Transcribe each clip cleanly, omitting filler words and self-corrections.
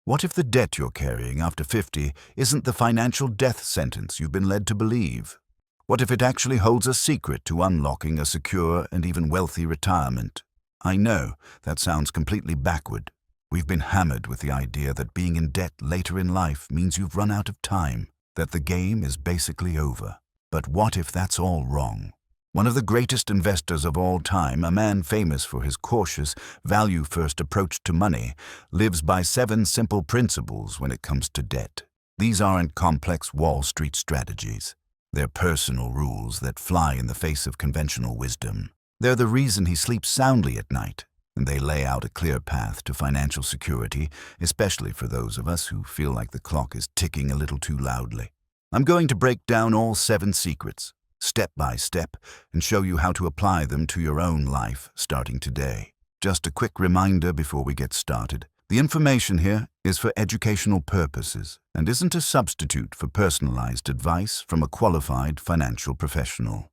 What if the debt you're carrying after 50 isn't the financial death sentence you've been led to believe? What if it actually holds a secret to unlocking a secure and even wealthy retirement? I know that sounds completely backward. We've been hammered with the idea that being in debt later in life means you've run out of time, that the game is basically over. But what if that's all wrong? One of the greatest investors of all time, a man famous for his cautious, value-first approach to money, lives by 7 simple principles when it comes to debt. These aren't complex Wall Street strategies. They're personal rules that fly in the face of conventional wisdom. They're the reason he sleeps soundly at night, and they lay out a clear path to financial security, especially for those of us who feel like the clock is ticking a little too loudly. I'm going to break down all 7 secrets, step by step, and show you how to apply them to your own life starting today. Just a quick reminder before we get started. The information here is for educational purposes and isn't a substitute for personalized advice from a qualified financial professional.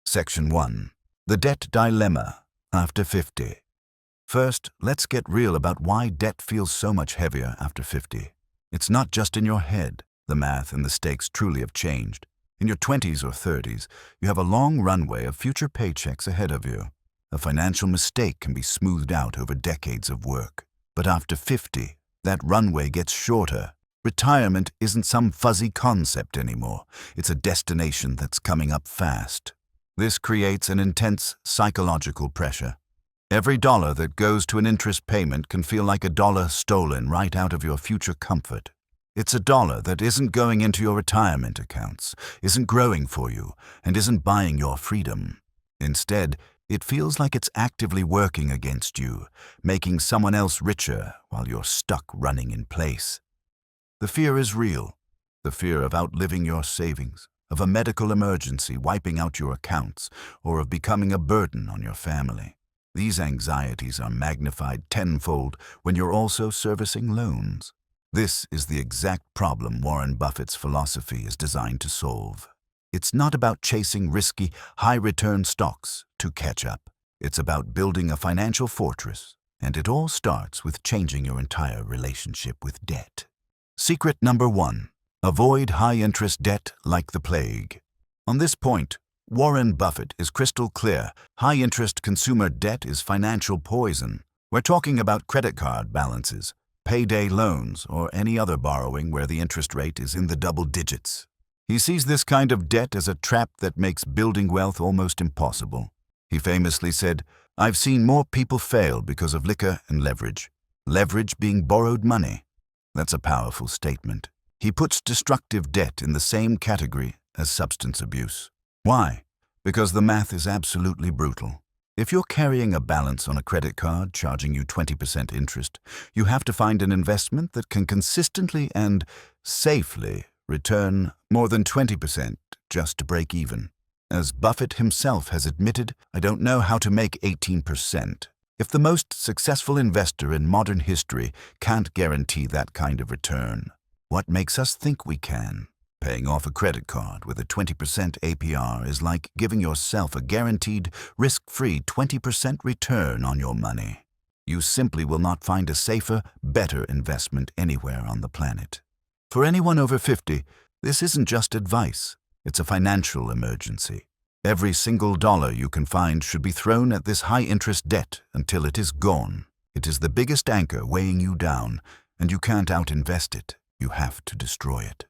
Section 1. The Debt Dilemma After 50. First, let's get real about why debt feels so much heavier after 50. It's not just in your head. The math and the stakes truly have changed. In your 20s or 30s, you have a long runway of future paychecks ahead of you. A financial mistake can be smoothed out over decades of work. But after 50, that runway gets shorter. Retirement isn't some fuzzy concept anymore. It's a destination that's coming up fast. This creates an intense psychological pressure. Every dollar that goes to an interest payment can feel like a dollar stolen right out of your future comfort. It's a dollar that isn't going into your retirement accounts, isn't growing for you, and isn't buying your freedom. Instead, it feels like it's actively working against you, making someone else richer while you're stuck running in place. The fear is real. The fear of outliving your savings, of a medical emergency wiping out your accounts, or of becoming a burden on your family. These anxieties are magnified tenfold when you're also servicing loans. This is the exact problem Warren Buffett's philosophy is designed to solve. It's not about chasing risky, high-return stocks to catch up. It's about building a financial fortress, and it all starts with changing your entire relationship with debt. Secret number 1. Avoid high-interest debt like the plague. On this point, Warren Buffett is crystal clear. High-interest consumer debt is financial poison. We're talking about credit card balances, payday loans, or any other borrowing where the interest rate is in the double digits. He sees this kind of debt as a trap that makes building wealth almost impossible. He famously said, "I've seen more people fail because of liquor and leverage. Leverage being borrowed money." That's a powerful statement. He puts destructive debt in the same category as substance abuse. Why? Because the math is absolutely brutal. If you're carrying a balance on a credit card charging you 20% interest, you have to find an investment that can consistently and safely return more than 20% just to break even. As Buffett himself has admitted, "I don't know how to make 18%. If the most successful investor in modern history can't guarantee that kind of return, what makes us think we can? Paying off a credit card with a 20% APR is like giving yourself a guaranteed, risk-free 20% return on your money. You simply will not find a safer, better investment anywhere on the planet. For anyone over 50, this isn't just advice. It's a financial emergency. Every single dollar you can find should be thrown at this high-interest debt until it is gone. It is the biggest anchor weighing you down, and you can't out-invest it. You have to destroy it.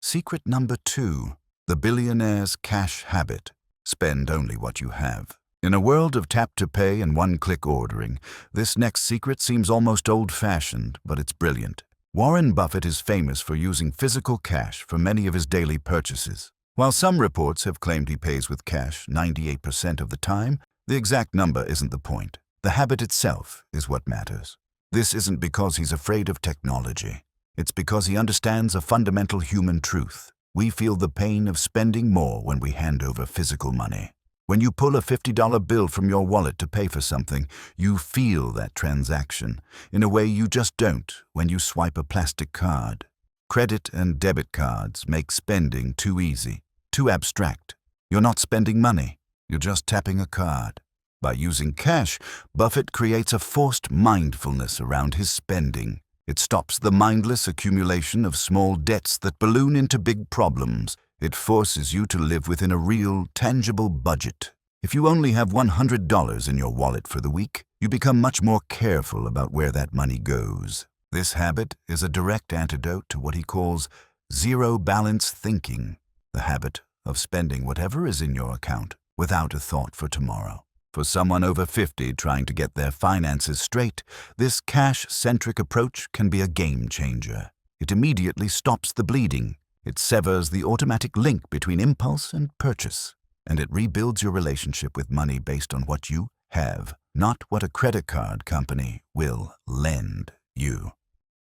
Secret number 2. The billionaire's cash habit. Spend only what you have. In a world of tap-to-pay and one-click ordering, this next secret seems almost old-fashioned, but it's brilliant. Warren Buffett is famous for using physical cash for many of his daily purchases. While some reports have claimed he pays with cash 98% of the time, the exact number isn't the point. The habit itself is what matters. This isn't because he's afraid of technology. It's because he understands a fundamental human truth. We feel the pain of spending more when we hand over physical money. When you pull a $50 bill from your wallet to pay for something, you feel that transaction in a way you just don't when you swipe a plastic card. Credit and debit cards make spending too easy, too abstract. You're not spending money, you're just tapping a card. By using cash, Buffett creates a forced mindfulness around his spending. It stops the mindless accumulation of small debts that balloon into big problems. It forces you to live within a real, tangible budget. If you only have $100 in your wallet for the week, you become much more careful about where that money goes. This habit is a direct antidote to what he calls zero-balance thinking, the habit of spending whatever is in your account without a thought for tomorrow. For someone over 50 trying to get their finances straight, this cash-centric approach can be a game changer. It immediately stops the bleeding. It severs the automatic link between impulse and purchase, and it rebuilds your relationship with money based on what you have, not what a credit card company will lend you.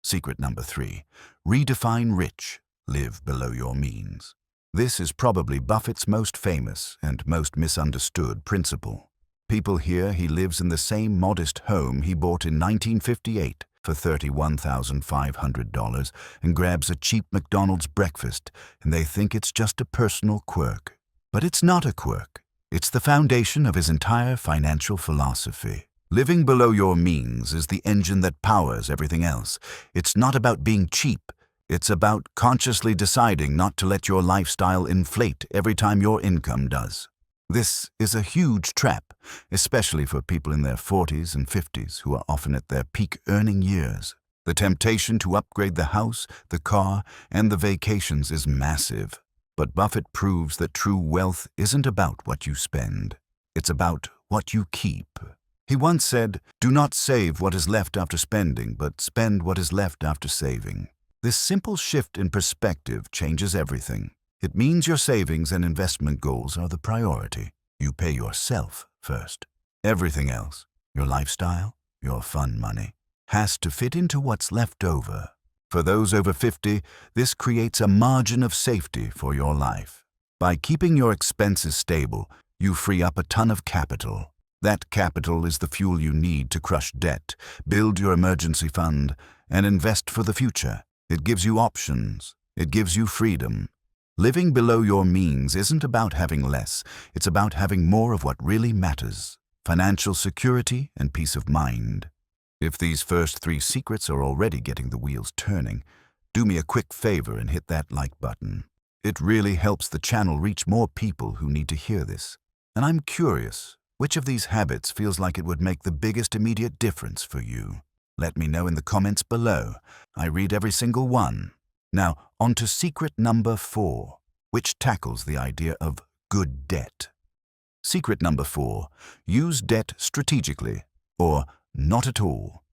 Secret number 3, redefine rich, live below your means. This is probably Buffett's most famous and most misunderstood principle. People hear he lives in the same modest home he bought in 1958 for $31,500 and grabs a cheap McDonald's breakfast, and they think it's just a personal quirk. But it's not a quirk. It's the foundation of his entire financial philosophy. Living below your means is the engine that powers everything else. It's not about being cheap. It's about consciously deciding not to let your lifestyle inflate every time your income does. This is a huge trap, especially for people in their 40s and 50s who are often at their peak earning years. The temptation to upgrade the house, the car, and the vacations is massive. But Buffett proves that true wealth isn't about what you spend. It's about what you keep. He once said, "Do not save what is left after spending, but spend what is left after saving." This simple shift in perspective changes everything. It means your savings and investment goals are the priority. You pay yourself first. Everything else, your lifestyle, your fun money, has to fit into what's left over. For those over 50, this creates a margin of safety for your life. By keeping your expenses stable, you free up a ton of capital. That capital is the fuel you need to crush debt, build your emergency fund, and invest for the future. It gives you options. It gives you freedom. Living below your means isn't about having less. It's about having more of what really matters: financial security and peace of mind. If these first 3 secrets are already getting the wheels turning, do me a quick favor and hit that like button. It really helps the channel reach more people who need to hear this. And I'm curious, which of these habits feels like it would make the biggest immediate difference for you? Let me know in the comments below. I read every single one. Now, on to secret number 4, which tackles the idea of good debt. Secret number 4, use debt strategically, or not at all.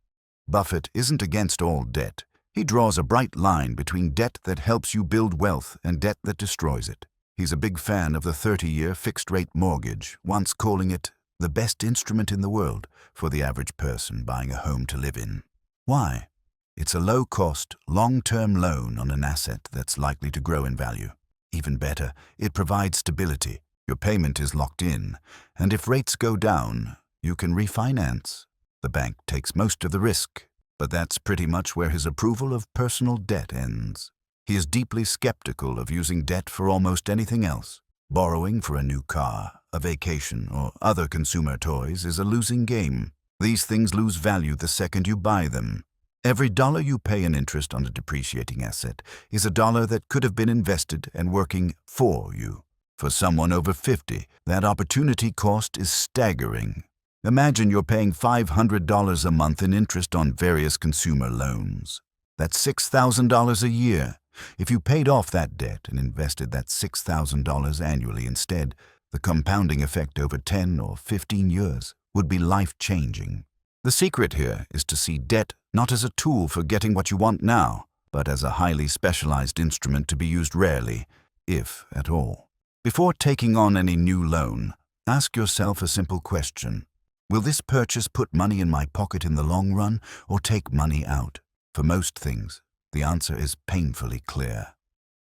Buffett isn't against all debt. He draws a bright line between debt that helps you build wealth and debt that destroys it. He's a big fan of the 30-year fixed-rate mortgage, once calling it the best instrument in the world for the average person buying a home to live in. Why? It's a low-cost, long-term loan on an asset that's likely to grow in value. Even better, it provides stability. Your payment is locked in, and if rates go down, you can refinance. The bank takes most of the risk, but that's pretty much where his approval of personal debt ends. He is deeply skeptical of using debt for almost anything else. Borrowing for a new car, a vacation, or other consumer toys is a losing game. These things lose value the second you buy them. Every dollar you pay in interest on a depreciating asset is a dollar that could have been invested and working for you. For someone over 50, that opportunity cost is staggering. Imagine you're paying $500 a month in interest on various consumer loans. That's $6,000 a year. If you paid off that debt and invested that $6,000 annually instead, the compounding effect over 10 or 15 years would be life-changing. The secret here is to see debt not as a tool for getting what you want now, but as a highly specialized instrument to be used rarely, if at all. Before taking on any new loan, ask yourself a simple question. Will this purchase put money in my pocket in the long run or take money out? For most things, the answer is painfully clear.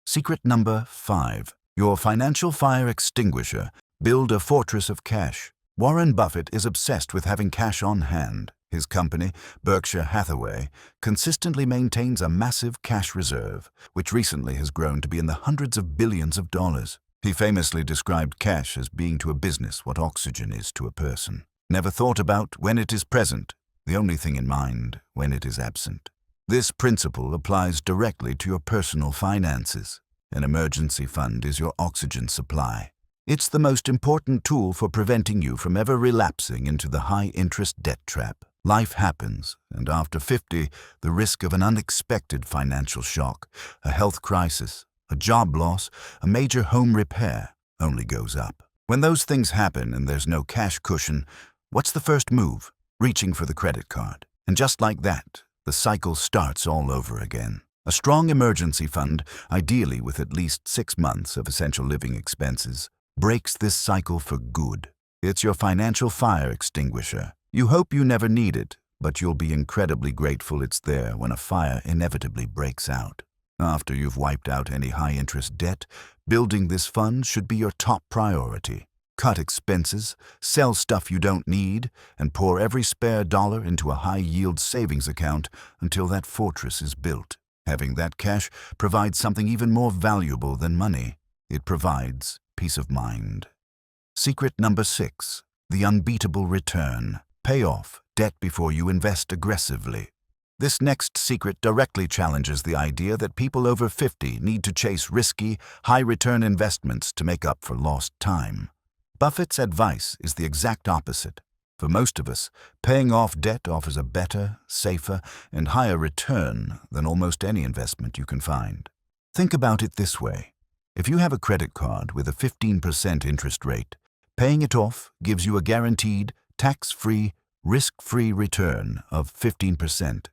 Secret number 5. Your financial fire extinguisher. Build a fortress of cash. Warren Buffett is obsessed with having cash on hand. His company, Berkshire Hathaway, consistently maintains a massive cash reserve, which recently has grown to be in the hundreds of billions of dollars. He famously described cash as being to a business what oxygen is to a person. Never thought about when it is present, the only thing in mind when it is absent. This principle applies directly to your personal finances. An emergency fund is your oxygen supply. It's the most important tool for preventing you from ever relapsing into the high-interest debt trap. Life happens, and after 50, the risk of an unexpected financial shock, a health crisis, a job loss, a major home repair only goes up. When those things happen and there's no cash cushion, what's the first move? Reaching for the credit card. And just like that, the cycle starts all over again. A strong emergency fund, ideally with at least 6 months of essential living expenses, breaks this cycle for good. It's your financial fire extinguisher. You hope you never need it, but you'll be incredibly grateful it's there when a fire inevitably breaks out. After you've wiped out any high-interest debt, building this fund should be your top priority. Cut expenses, sell stuff you don't need, and pour every spare dollar into a high-yield savings account until that fortress is built. Having that cash provides something even more valuable than money. It provides peace of mind. Secret number 6, the unbeatable return. Pay off debt before you invest aggressively. This next secret directly challenges the idea that people over 50 need to chase risky, high-return investments to make up for lost time. Buffett's advice is the exact opposite. For most of us, paying off debt offers a better, safer, and higher return than almost any investment you can find. Think about it this way. If you have a credit card with a 15% interest rate, paying it off gives you a guaranteed, tax-free, risk-free return of 15%.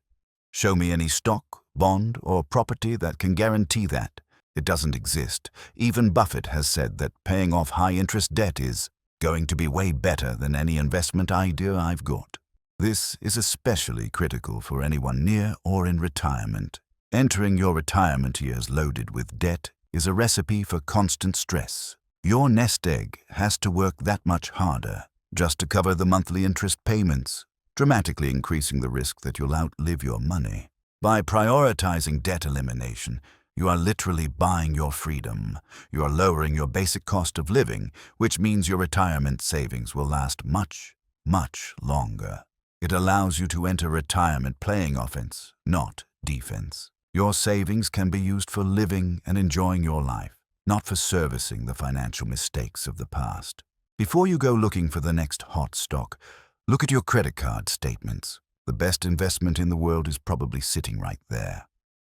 Show me any stock, bond, or property that can guarantee that. It doesn't exist. Even Buffett has said that paying off high-interest debt is going to be way better than any investment idea I've got. This is especially critical for anyone near or in retirement. Entering your retirement years loaded with debt is a recipe for constant stress. Your nest egg has to work that much harder just to cover the monthly interest payments, dramatically increasing the risk that you'll outlive your money. By prioritizing debt elimination, you are literally buying your freedom. You are lowering your basic cost of living, which means your retirement savings will last much, much longer. It allows you to enter retirement playing offense, not defense. Your savings can be used for living and enjoying your life, not for servicing the financial mistakes of the past. Before you go looking for the next hot stock, look at your credit card statements. The best investment in the world is probably sitting right there.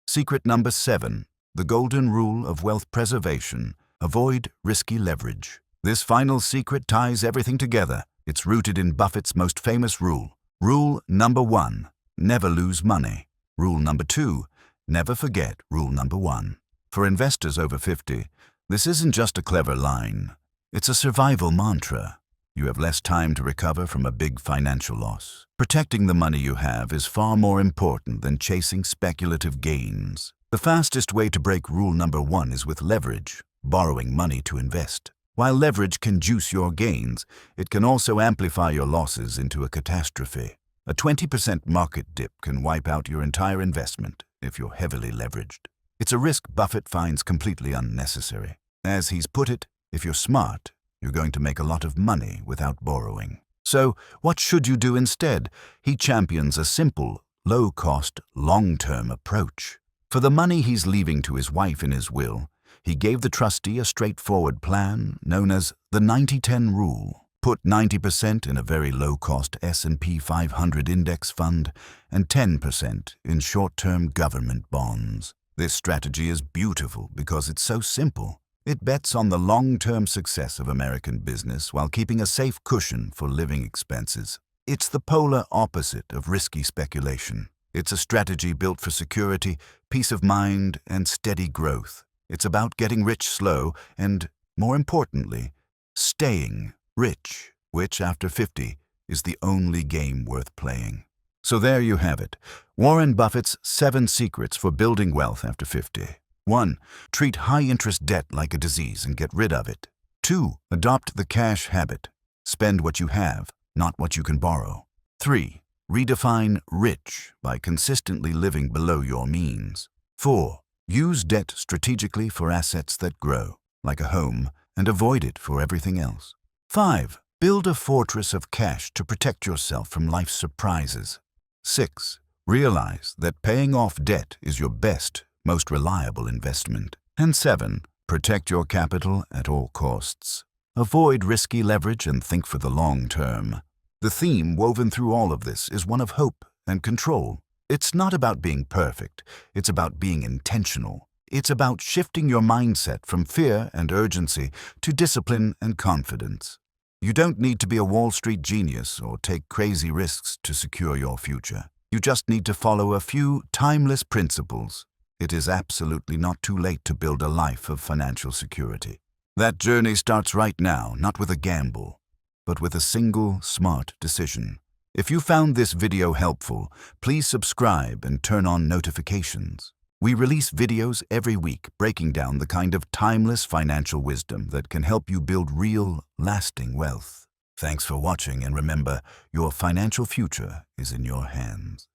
Secret number 7, the golden rule of wealth preservation. Avoid risky leverage. This final secret ties everything together. It's rooted in Buffett's most famous rule. Rule number 1, never lose money. Rule number 2, never forget rule number 1. For investors over 50, this isn't just a clever line. It's a survival mantra. You have less time to recover from a big financial loss. Protecting the money you have is far more important than chasing speculative gains. The fastest way to break rule number 1 is with leverage, borrowing money to invest. While leverage can juice your gains, it can also amplify your losses into a catastrophe. A 20% market dip can wipe out your entire investment if you're heavily leveraged. It's a risk Buffett finds completely unnecessary. As he's put it, if you're smart, you're going to make a lot of money without borrowing. So, what should you do instead? He champions a simple, low-cost, long-term approach. For the money he's leaving to his wife in his will, he gave the trustee a straightforward plan known as the 90-10 rule. Put 90% in a very low-cost S&P 500 index fund and 10% in short-term government bonds. This strategy is beautiful because it's so simple. It bets on the long-term success of American business while keeping a safe cushion for living expenses. It's the polar opposite of risky speculation. It's a strategy built for security, peace of mind, and steady growth. It's about getting rich slow and, more importantly, staying rich, which, after 50, is the only game worth playing. So there you have it. Warren Buffett's 7 secrets for building wealth after 50. 1. Treat high-interest debt like a disease and get rid of it. 2. Adopt the cash habit. Spend what you have, not what you can borrow. 3. Redefine rich by consistently living below your means. 4. Use debt strategically for assets that grow, like a home, and avoid it for everything else. 5. Build a fortress of cash to protect yourself from life's surprises. 6. Realize that paying off debt is your best, most reliable investment. And 7. Protect your capital at all costs. Avoid risky leverage and think for the long term. The theme woven through all of this is one of hope and control. It's not about being perfect, it's about being intentional. It's about shifting your mindset from fear and urgency to discipline and confidence. You don't need to be a Wall Street genius or take crazy risks to secure your future. You just need to follow a few timeless principles. It is absolutely not too late to build a life of financial security. That journey starts right now, not with a gamble, but with a single smart decision. If you found this video helpful, please subscribe and turn on notifications. We release videos every week breaking down the kind of timeless financial wisdom that can help you build real, lasting wealth. Thanks for watching, and remember, your financial future is in your hands.